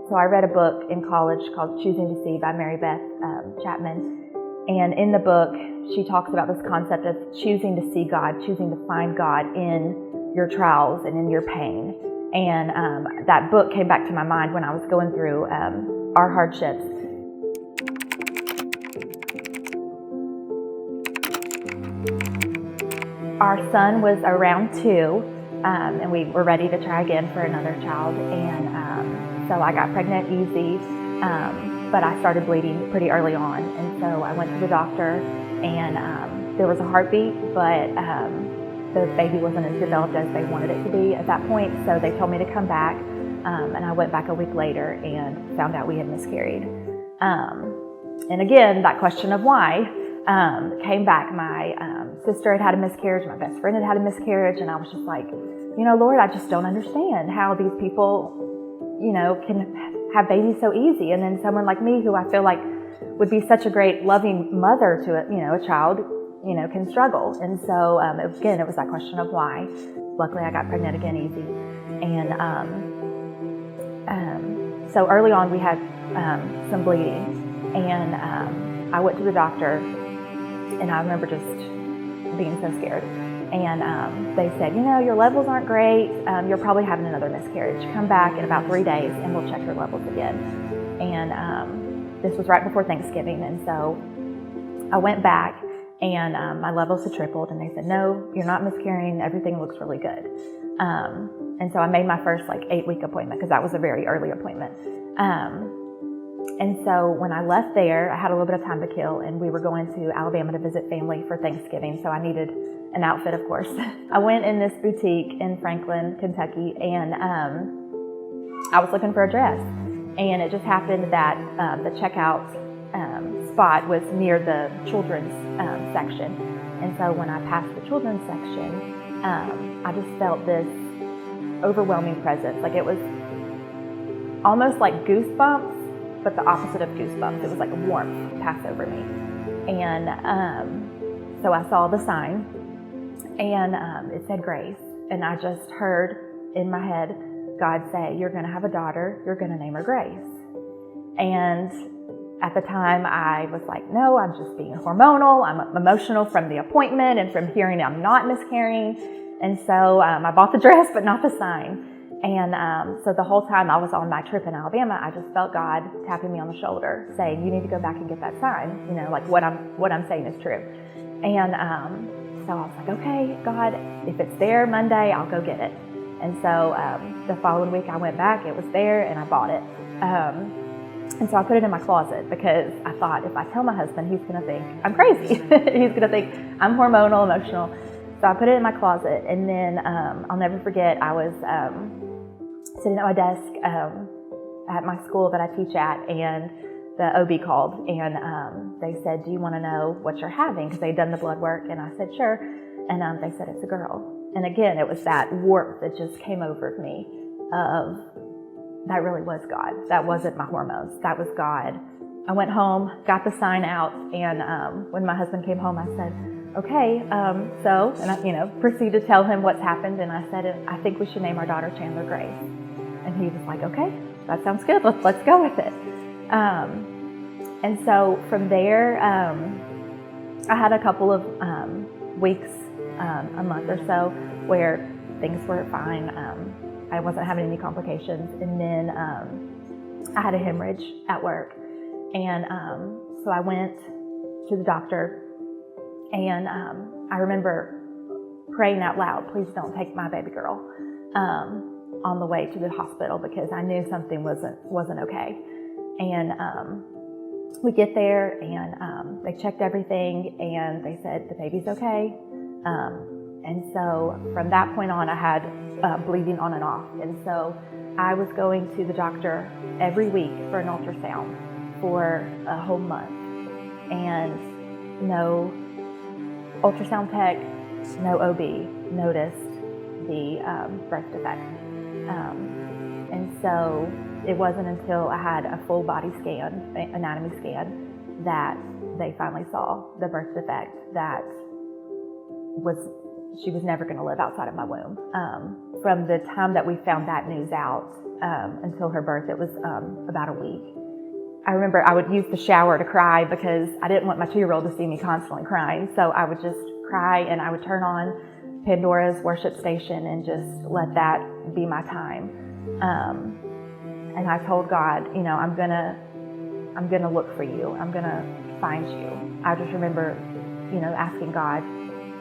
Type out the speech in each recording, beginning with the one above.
So I read a book in college called Choosing to See by Mary Beth Chapman. And in the book, she talks about this concept of choosing to see God, choosing to find God in your trials and in your pain. And that book came back to my mind when I was going through our hardships. Our son was around 2, and we were ready to try again for another child. And so I got pregnant easy, but I started bleeding pretty early on. And so I went to the doctor, and there was a heartbeat, but the baby wasn't as developed as they wanted it to be at that point. So they told me to come back, and I went back a week later and found out we had miscarried. And again, that question of why came back. My sister had a miscarriage, my best friend had a miscarriage, and I was just like, Lord, I just don't understand how these people, can have babies so easy. And then someone like me, who I feel like would be such a great loving mother to a child, can struggle. And so again, it was that question of why. Luckily, I got pregnant again easy. And so early on, we had some bleeding, and I went to the doctor, and I remember just being so scared. And they said, your levels aren't great. You're probably having another miscarriage. Come back in about 3 days, and we'll check your levels again. And this was right before Thanksgiving, and so I went back, and my levels had tripled, and they said, no, you're not miscarrying. Everything looks really good. And so I made my first 8-week appointment, because that was a very early appointment. And so when I left there, I had a little bit of time to kill, and we were going to Alabama to visit family for Thanksgiving, so I needed an outfit, of course. I went in this boutique in Franklin, Kentucky, and I was looking for a dress. And it just happened that the checkout spot was near the children's section. And so when I passed the children's section, I just felt this overwhelming presence. It was almost like goosebumps, but the opposite of goosebumps. It was like a warmth pass over me. And so I saw the sign, and it said Grace. And I just heard in my head God say, you're going to have a daughter, you're going to name her Grace. And at the time I was like, no, I'm just being hormonal. I'm emotional from the appointment and from hearing I'm not miscarrying. And so I bought the dress, but not the sign. And so the whole time I was on my trip in Alabama, I just felt God tapping me on the shoulder, saying, you need to go back and get that sign. What I'm saying is true. And so I was like, okay, God, if it's there Monday, I'll go get it. And so the following week I went back, it was there, and I bought it. And so I put it in my closet, because I thought, if I tell my husband, he's going to think I'm crazy. He's going to think I'm hormonal, emotional. So I put it in my closet, and then I'll never forget, I was sitting at my desk at my school that I teach at, and the OB called, and they said, do you want to know what you're having? Because they'd done the blood work, and I said, sure. And they said, it's a girl. And again, it was that warmth that just came over me of, that really was God. That wasn't my hormones. That was God. I went home, got the sign out, and when my husband came home, I said, okay, so, and I, proceeded to tell him what's happened, and I said, I think we should name our daughter Chandler Grace. And he was like, okay, that sounds good. Let's go with it. And so from there, I had a couple of weeks, a month or so, where things were fine. I wasn't having any complications. And then I had a hemorrhage at work. And so I went to the doctor, and I remember praying out loud, please don't take my baby girl, on the way to the hospital, because I knew something wasn't okay. And we get there, and they checked everything, and they said the baby's okay. And so from that point on, I had bleeding on and off. And so I was going to the doctor every week for an ultrasound for a whole month. And no ultrasound tech, no OB noticed the birth defect. And so it wasn't until I had a full body scan, anatomy scan, that they finally saw the birth defect, that she was never going to live outside of my womb. from the time that we found that news out until her birth, it was about a week. I remember I would use the shower to cry because I didn't want my 2-year-old to see me constantly crying. So I would just cry, and I would turn on Pandora's worship station and just let that be my time. And I told God, I'm gonna look for you. I'm gonna find you. I just remember, asking God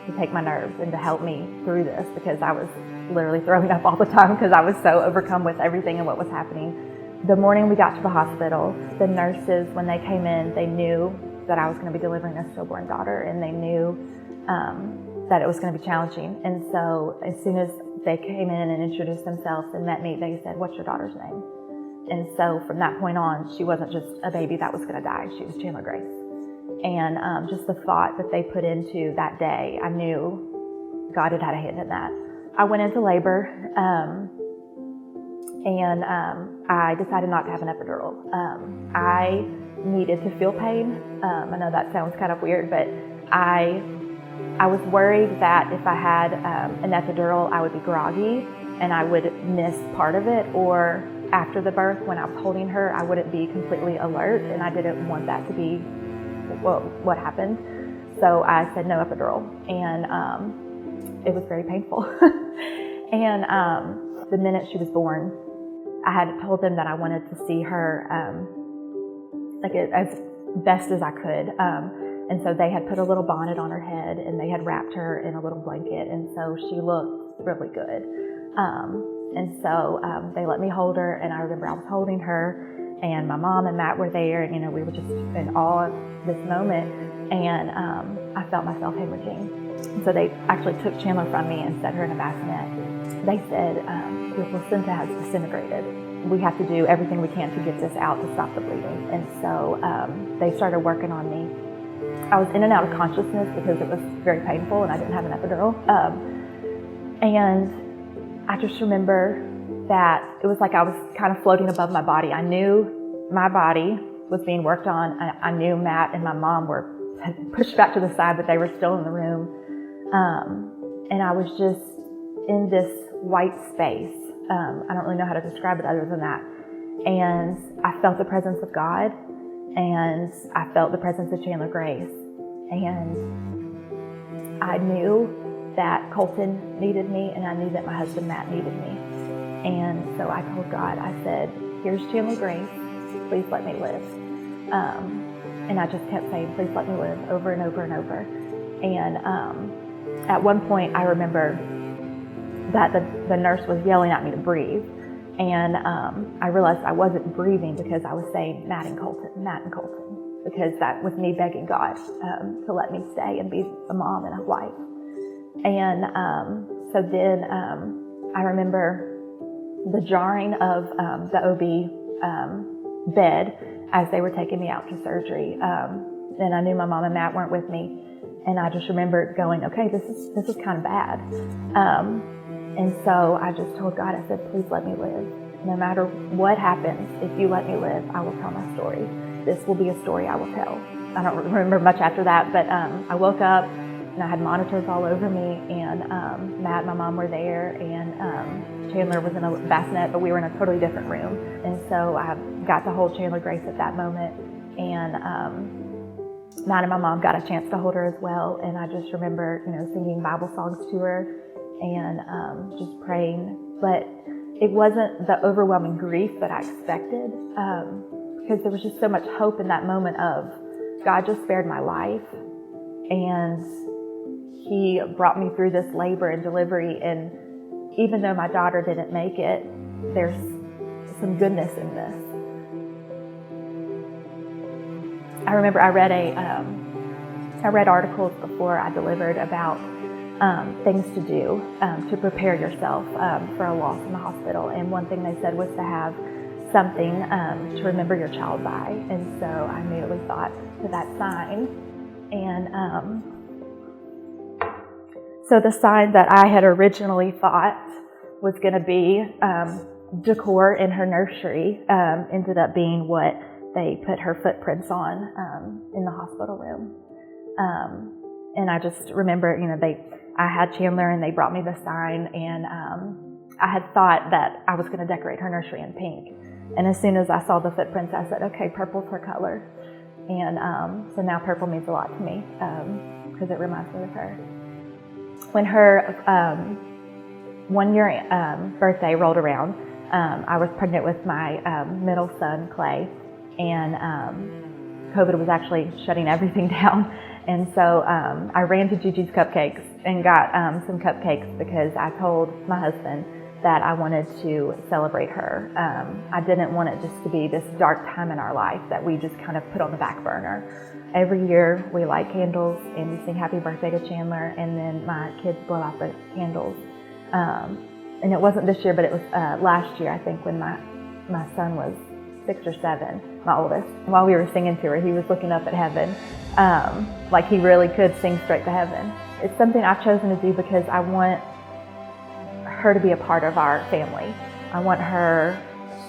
to take my nerves and to help me through this, because I was literally throwing up all the time because I was so overcome with everything and what was happening. The morning we got to the hospital, the nurses, when they came in, they knew that I was going to be delivering a stillborn daughter, and they knew that it was going to be challenging. And so as soon as they came in and introduced themselves and met me, they said, "What's your daughter's name?" And so from that point on, she wasn't just a baby that was going to die. She was Chandler Grace. And just the thought that they put into that day, I knew God had a hand in that. I went into labor, and I decided not to have an epidural. I needed to feel pain. I know that sounds kind of weird, but I was worried that if I had an epidural, I would be groggy and I would miss part of it, or after the birth, when I was holding her, I wouldn't be completely alert, and I didn't want that to be what happened. So I said no epidural, and it was very painful. And the minute she was born, I had told them that I wanted to see her as best as I could. And so they had put a little bonnet on her head, and they had wrapped her in a little blanket, and so she looked really good. And so they let me hold her, and I remember I was holding her, and my mom and Matt were there, and we were just in awe of this moment, and I felt myself hemorrhaging. So they actually took Chandler from me and set her in a bassinet. They said, "Your placenta has disintegrated. We have to do everything we can to get this out to stop the bleeding." And so they started working on me. I was in and out of consciousness because it was very painful and I didn't have an epidural. And I just remember that it was like I was kind of floating above my body. I knew my body was being worked on. I knew Matt and my mom had pushed back to the side, but they were still in the room. And I was just in this white space. I don't really know how to describe it other than that. And I felt the presence of God, and I felt the presence of Chandler Grace. And I knew that Colton needed me, and I knew that my husband Matt needed me. And so I told God, I said, "Here's Chandler Grace, please let me live." And I just kept saying, "Please let me live," over and over and over. And at one point I remember that the nurse was yelling at me to breathe. And I realized I wasn't breathing because I was saying Matt and Colton, because that was me begging God to let me stay and be a mom and a wife. And so then I remember the jarring of the OB bed as they were taking me out to surgery. And I knew my mom and Matt weren't with me. And I just remember going, okay, this is kind of bad. And so I just told God, I said, "Please let me live. No matter what happens, if you let me live, I will tell my story. This will be a story I will tell." I don't remember much after that, but I woke up and I had monitors all over me, and Matt and my mom were there, and Chandler was in a bassinet, but we were in a totally different room. And so I got to hold Chandler Grace at that moment, and Matt and my mom got a chance to hold her as well. And I just remember, singing Bible songs to her and just praying. But it wasn't the overwhelming grief that I expected, because there was just so much hope in that moment of God just spared my life, and He brought me through this labor and delivery. And even though my daughter didn't make it, there's some goodness in this. I remember I read articles before I delivered about things to do to prepare yourself for a loss in the hospital. And one thing they said was to have something to remember your child by. And so I immediately thought to that sign. And so the sign that I had originally thought was going to be decor in her nursery ended up being what they put her footprints on in the hospital room. And I just remember, I had Chandler and they brought me the sign, and I had thought that I was going to decorate her nursery in pink. And as soon as I saw the footprints, I said, okay, purple's her color. And so now purple means a lot to me because it reminds me of her. When her 1 year birthday rolled around, I was pregnant with my middle son, Clay, and COVID was actually shutting everything down. And so I ran to Gigi's Cupcakes and got some cupcakes because I told my husband that I wanted to celebrate her. I didn't want it just to be this dark time in our life that we just kind of put on the back burner. Every year we light candles and we sing happy birthday to Chandler, and then my kids blow out the candles. And it wasn't this year, but it was last year, I think, when my son was 6 or 7, my oldest. While we were singing to her, he was looking up at heaven, like he really could sing straight to heaven. It's something I've chosen to do because I want her to be a part of our family. I want her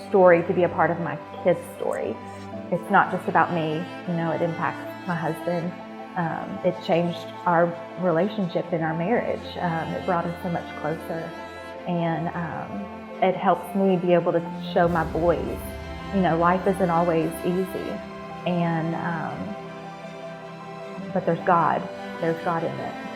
story to be a part of my kids' story. It's not just about me, it impacts my husband. It changed our relationship in our marriage. It brought us so much closer. And it helps me be able to show my boys, life isn't always easy. And but there's God in it.